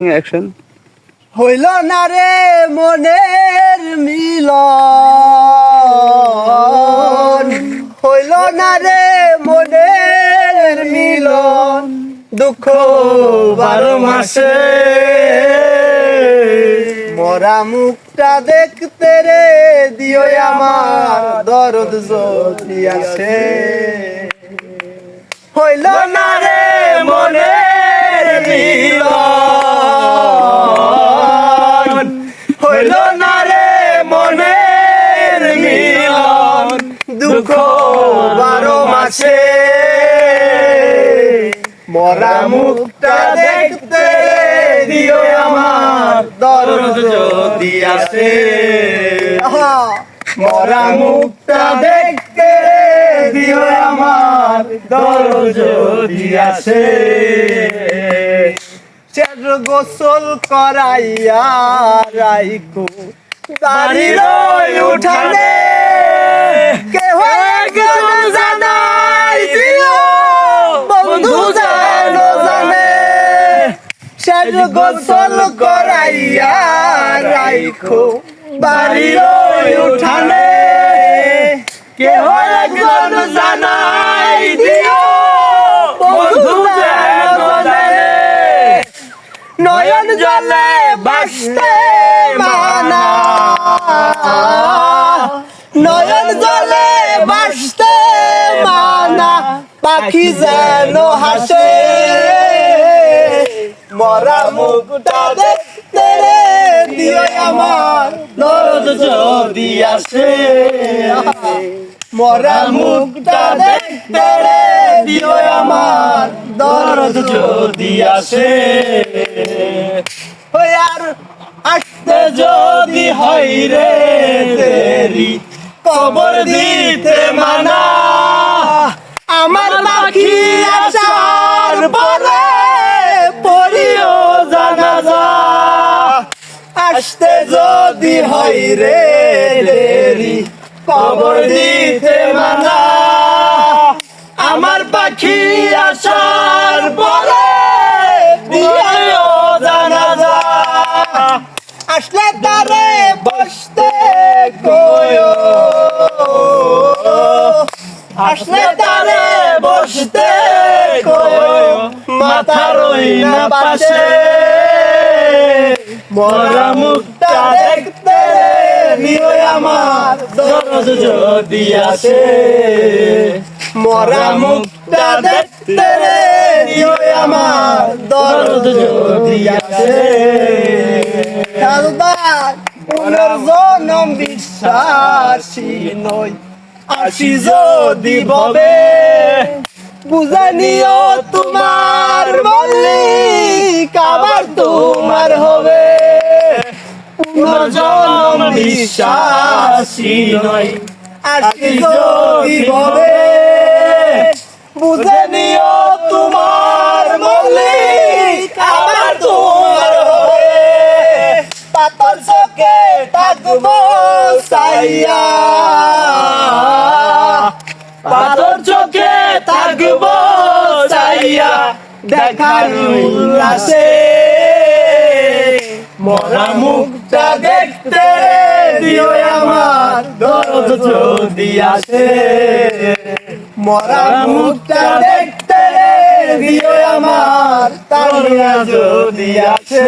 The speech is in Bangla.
অ্যাকশন। হইল না রে মনের মিলন, হইল না রে মনের মিলন, দুঃখ 12 মাসে মরা মুখটা দেখতে রে দিও আমার দরদ যদি আসে। হইল না রে মনের মিলন, হইল না রে মনের মিলন, দুঃখ 12 মাসে মরা মুখটা দেখতে দিও আমার দরদ যদি আসে। মরা মুখটা দেখতে দিও আমার দরদ যদি আসে। চার গোসল করাইয়া রাইকো বাড়ির উঠানে, কেহ একজন জানাই দিও বন্ধু যেন জানে। চার গোসল করাইয়া রাইকো বাড়ির উঠানে, কেহ একজন জানাই দিও বন্ধু যেন জানে। নয়ন জলে বাসতে মানা, নয়ন জলে বাসতে মানা, পাখি যেন হাসে। মরা মুখটা দেখতে রে দিও আমার দরদ যদি আসে। মরা মুখটা দেখতে রে দিও আমার দরদ যদি আসে। আর আসতে যদি হয় রে দেরি, কবর দিতে মানা, আমার পাখি আসার পরে পড়িও জানাজা। আসতে যদি হয় রে দেরি, কবর দিতে মানা, আমার পাখি আসার পরে দিও জানাজা। আসলে তারে বসতে কয়ো, আসলে তারে বসতে কয়ো, মাথা রই না পাশে। মরা মুখটা দেখতে দিও আমার দরদ যদি আসে। মরা মুখটা দেখতে দিও আমার দরদ যদি আসে। পুনর্জন্ম বিশ্বাসী নই, আসি যদি ভবে, বুঝানিও তোমার মল্লিক আবার তোমার হবে। পুনর্জন্ম বিশ্বাসী নই, আসি যদি ভবে, বুঝানিও তোমার মল্লিক আবার তোমার হবে। পাতর চোখে থাকবো চাইয়া, পাতর চোখে থাকবো চাইয়া, দেখার উল্লাসে। মরা মুখটা দেখতে দিও আমার দরদ যদি আসে। মরা মুখটা দেখতে দিও আমার তাড়না যদি আসে।